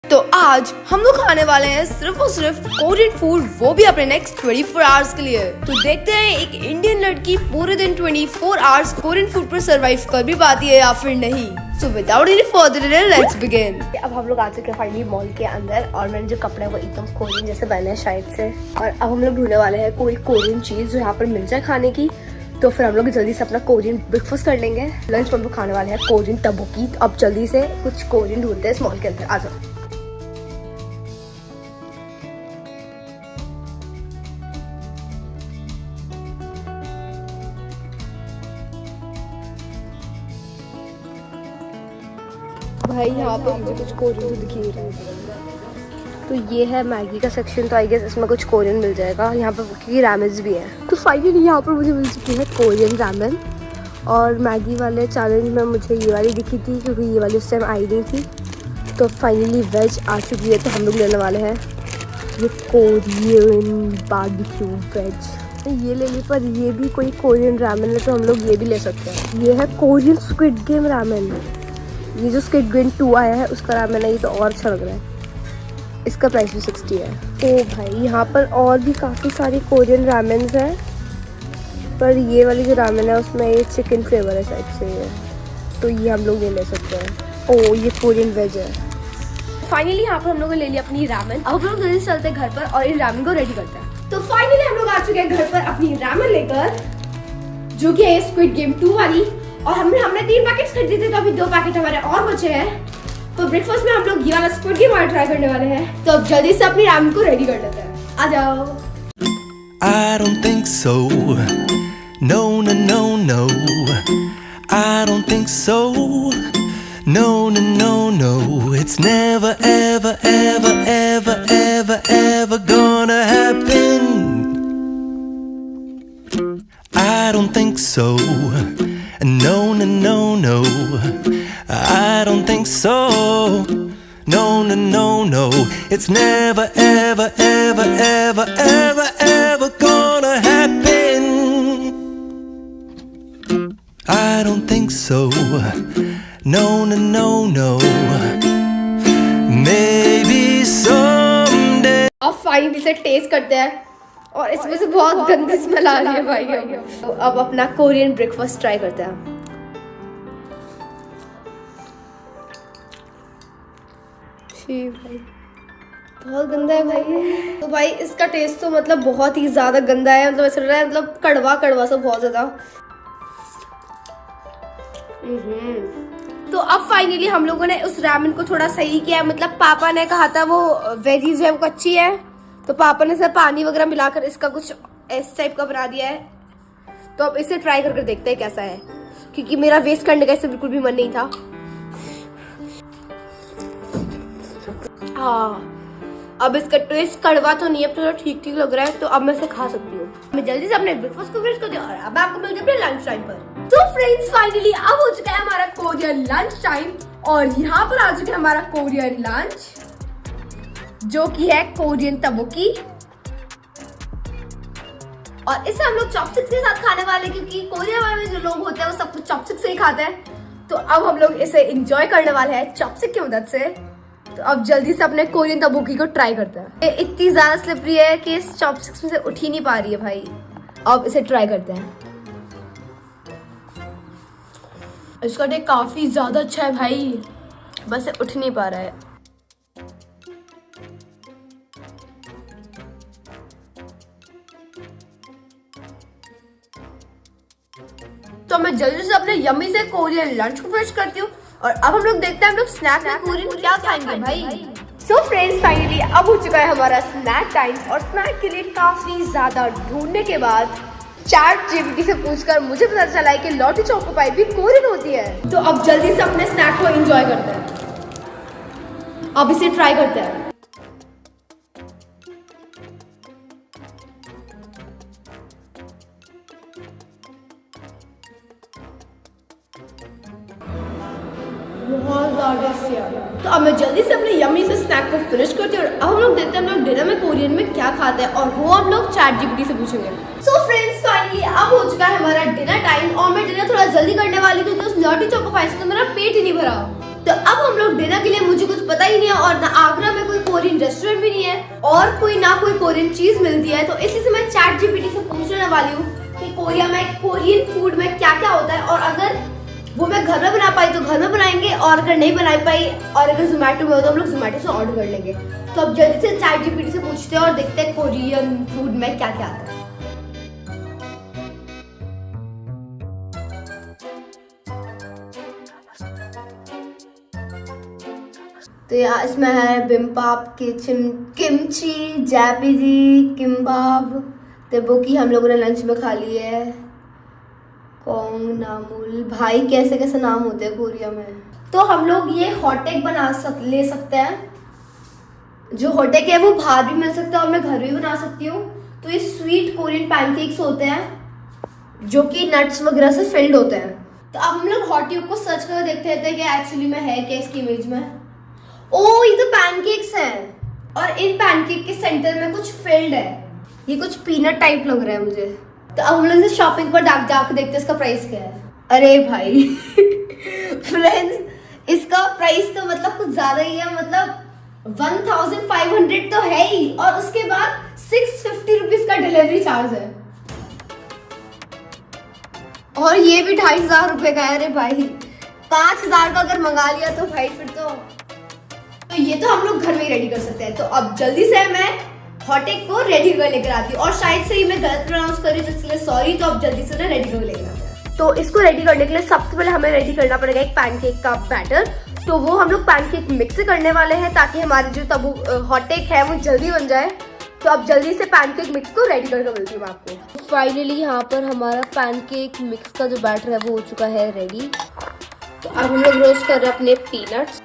तो आज हम लोग खाने वाले हैं सिर्फ और सिर्फ कोरियन फूड, वो भी अपने नेक्स्ट 24 आवर्स के लिए। तो देखते हैं एक इंडियन लड़की पूरे दिन 24 आवर्स कोरियन फूड पर सरवाइव कर भी पाती है या फिर नहीं। So without any further delay let's begin. अब हम लोग आ चुके हैं फाइनली मॉल के अंदर और मैंने जो कपड़े वो एकदम कोरियन जैसे पहने हैं शायद से। और अब हम लोग ढूंढने वाले हैं कोई कोरियन चीज जो यहाँ पर मिल जाए खाने की। तो फिर हम लोग जल्दी से अपना कोरियन ब्रेकफास्ट कर लेंगे। लंच में हम लोग खाने वाले हैं कोरियन तबोकी। तो अब जल्दी से कुछ कोरियन ढूंढते हैं इस मॉल के अंदर। आ जाओ। भाई यहाँ पे मुझे कुछ कोरियन तो दिख ही रहा है। तो ये है मैगी का सेक्शन। तो आई गेस इसमें कुछ कोरियन मिल जाएगा। यहाँ पर क्योंकि रामेन्स भी हैं। तो फाइनली यहाँ पर मुझे मिल चुकी है कोरियन रामेन। और मैगी वाले चैलेंज में मुझे ये वाली दिखी थी क्योंकि ये वाली उस टाइम आई नहीं थी। तो फाइनली वेज आ चुकी है। तो हम लोग लेने वाले हैं ये कोरियन बारबेक्यू वेज। ये ले ली, पर ये भी कोई कोरियन रामेन है तो हम लोग ये भी ले सकते हैं। ये है कोरियन स्क्विड गेम रामेन। ये जो स्क्विड गेम 2 आया है उसका रामेन है। ये तो और अच्छा लग रहा है। इसका प्राइस भी 60 है। ओ भाई यहाँ पर और भी काफ़ी सारी कोरियन रामेन्स हैं, पर ये वाली जो रामेन है उसमें ये चिकन फ्लेवर है शायद से ये। तो ये हम लोग ले सकते हैं। ओ ये कोरियन वेज है। फाइनली यहाँ पर हम लोगों ने ले लिया अपनी रामेन। अब हम लोग जल्दी चलते हैं घर पर और इन रामेन को रेडी करते हैं। तो फाइनली हम लोग आ चुके हैं घर पर अपनी रामेन लेकर, जो कि है स्क्विड गेम 2 वाली। और हमने 3 पैकेट्स खरीदे थे, तो अभी 2 पैकेट हमारे और बचे हैं। तो ब्रेकफास्ट में हम लोग ये वाला स्क्विड गेम ट्राई करने वाले हैं। तो अब जल्दी से अपनी रामेन को रेडी कर लेते हैं। आ जाओ। I don't think so. No, no, no, no. I don't think so. No, no, no, no. It's never, ever, ever, ever, ever, ever gonna happen. I don't think so. No, no, no, no. I don't think so. No, no, no, no. It's never, ever, ever, ever, ever, ever gonna happen. I don't think so. No, no, no, no. Maybe someday. अब finally से test करते हैं और इसमें से बहुत गंदी smell आ रही है भाई। तो अब अपना कोरियन ब्रेकफास्ट ट्राई करते हैं। भाई बहुत गंदा है भाई। तो भाई इसका टेस्ट तो मतलब बहुत ही ज्यादा गंदा है। मतलब ऐसा लग रहा है मतलब कड़वा कड़वा सा बहुत ज्यादा। तो अब फाइनली हम लोगों ने उस रामेन को थोड़ा सही किया। मतलब पापा ने कहा था वो वेजीज है वो कच्ची है, तो पापा ने सिर्फ पानी वगैरह मिलाकर इसका कुछ इस टाइप का बना दिया है। तो अब इसे ट्राई करके देखते हैं कैसा है, क्योंकि मेरा वेस्ट करने का इससे बिल्कुल भी मन नहीं था। हाँ अब इसका टेस्ट कड़वा तो नहीं है, थोड़ा ठीक ठीक लग रहा है। तो अब मैं इसे खा सकती हूँ। मैं जल्दी से अपने ब्रेकफास्ट को फिनिश कर दिया और अब आपको मिलते हैं अपने लंच टाइम पर। तो फ्रेंड्स फाइनली अब हो चुका है हमारा कोरियन लंच टाइम और यहाँ पर आ चुका है हमारा कोरियन लंच, जो कि है कोरियन तबोकी। और इसे हम लोग चॉपस्टिक्स के साथ खाने वाले, क्योंकि कोरिया वाले जो लोग होते हैं वो सब कुछ चॉपस्टिक से ही खाते हैं। तो अब हम लोग इसे एंजॉय करने वाले हैं चॉपस्टिक की मदद से। तो अब जल्दी से अपने कोरियन तबोकी को ट्राई करते हैं। ये इतनी ज्यादा स्लिपरी है कि इस चॉपस्टिक्स में से उठ ही नहीं पा रही है भाई। अब इसे ट्राई करते हैं। इसका टेस्ट काफी ज्यादा अच्छा है भाई, बस उठ नहीं पा रहा है। तो मैं जल्दी से अपने यम्मी से कोरियन लंच को फिनिश करती हूँ और अब हम लोग देखते हैं हम लोग स्नैक में कोरियन क्या खाएंगे भाई। सो फ्रेंड्स फाइनली अब हो चुका है हमारा स्नैक टाइम और स्नैक के लिए काफी ज्यादा ढूंढने के बाद ChatGPT से पूछकर मुझे पता चला है कि लॉटी चोको पाई भी कोरियन होती है। तो अब जल्दी से अपने स्नैक को एंजॉय करते हैं। अब इसे ट्राई करते हैं। बहुत ज्यादा। तो अब मैं जल्दी से अपने यम्मी से स्नैक को फिनिश करती हूँ और अब हम लोग देखते हैं हम लोग डिनर में कोरियन में क्या खाते हैं और वो हम लोग ChatGPT से पूछेंगे। सो फ्रेंड्स फाइनली अब हो चुका है हमारा डिनर टाइम और मैं डिनर थोड़ा जल्दी करने वाली थी क्योंकि उस लॉटी चोको पाई से तो मेरा पेट ही नहीं भरा। तो अब हम लोग डिनर के लिए, मुझे कुछ पता ही नहीं है और ना आगरा में कोई कोरियन रेस्टोरेंट भी नहीं है और ना कोई कोरियन चीज मिलती है, तो इसी से मैं ChatGPT से पूछने वाली हूँ कि कोरिया में कोरियन फूड में क्या क्या होता है, और अगर वो मैं घर में बना पाई तो घर में बनाएंगे, और अगर नहीं बना पाई और अगर जोमेटो में हो तो हम लोग जोमेटो से ऑर्डर कर लेंगे। तो अब जल्दी से ChatGPT से पूछते हैं और देखते हैं कोरियन फूड में क्या क्या आता है। तो यहाँ इसमें है बिम्बाप, किमची, जैपीजी, किम्बाब, तेबोकी हम लोगों ने लंच में खा ली है, कोंग नामुल, भाई कैसे कैसे नाम होते हैं कोरिया में। तो हम लोग ये हॉटेक ले सकते हैं। जो हॉटेक है वो बाहर भी मिल सकता है और मैं घर भी बना सकती हूँ। तो ये स्वीट कोरियन पैनकेक्स होते हैं जो कि नट्स वगैरह से फिल्ड होते हैं। तो अब हम लोग हॉट्यूब को सर्च कर देखते रहते हैं कि एक्चुअली में है क्या इसकी इमेज में। ओ ये तो पैनकेक्स हैं और इन पैनकेक के सेंटर में कुछ फिल्ड है, ये कुछ पीनट टाइप लग रहा है मुझे। तो अब हम लोग इसे शॉपिंग पर जाकर देखते हैं इसका प्राइस क्या है। अरे भाई फ्रेंड्स इसका प्राइस तो मतलब कुछ ज्यादा ही है, मतलब 1500 तो है ही, और उसके बाद 650 रुपीज का डिलीवरी चार्ज है, और ये भी 2500 रुपए का है। अरे भाई 5000 का अगर मंगा लिया तो भाई फिर तो ये तो हम लोग घर में ही रेडी कर सकते हैं। तो अब जल्दी से मैं हॉटेक को रेडी कर लेकर आती हूँ, और शायद से ही मैं गलत प्रोनाउंस कर रही हूँ इसलिए सॉरी। तो अब जल्दी से ना रेडी कर लेकर आते हैं। तो इसको रेडी करने के लिए सबसे पहले हमें रेडी करना पड़ेगा एक पैनकेक का बैटर। तो वो हम लोग पैनकेक मिक्स करने वाले हैं ताकि हमारे जो तब हॉटेक है वो जल्दी बन जाए। तो अब जल्दी से पैनकेक मिक्स को रेडी करके मिलती हूँ आपको। फाइनली यहाँ पर हमारा पैनकेक मिक्स का जो बैटर है वो हो चुका है रेडी। तो अब हम लोग रोस्ट कर रहे हैं अपने पीनट्स।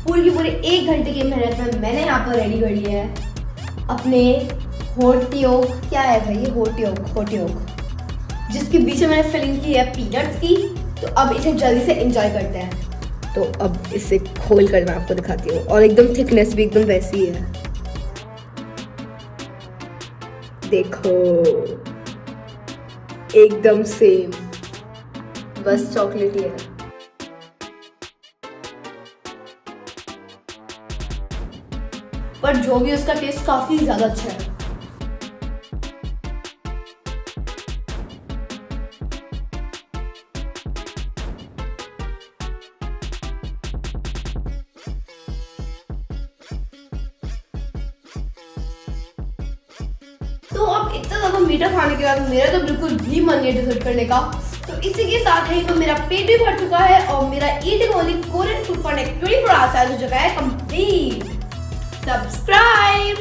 पूरी 1 घंटे की मेहनत में मैंने यहाँ पर रेडी कर लिया है अपने होटियोक। क्या है भाई ये होटियोक, जिसके बीच में मैंने फिलिंग की है पीनट्स की। तो अब इसे जल्दी से एंजॉय करते हैं। तो अब इसे खोल कर मैं आपको दिखाती हूँ, और एकदम थिकनेस भी एकदम वैसी है, देखो एकदम सेम, बस चॉकलेट ही है। पर जो भी उसका टेस्ट काफी ज्यादा अच्छा है। तो अब इतना ज्यादा मीठा खाने के बाद मेरा तो बिल्कुल भी मन नहीं है डिजर्ट करने का। तो इसी के साथ ही तो मेरा पेट भी भर चुका है और मेरा eating only Korean food for next 24 hours जो है कंप्लीट। Subscribe!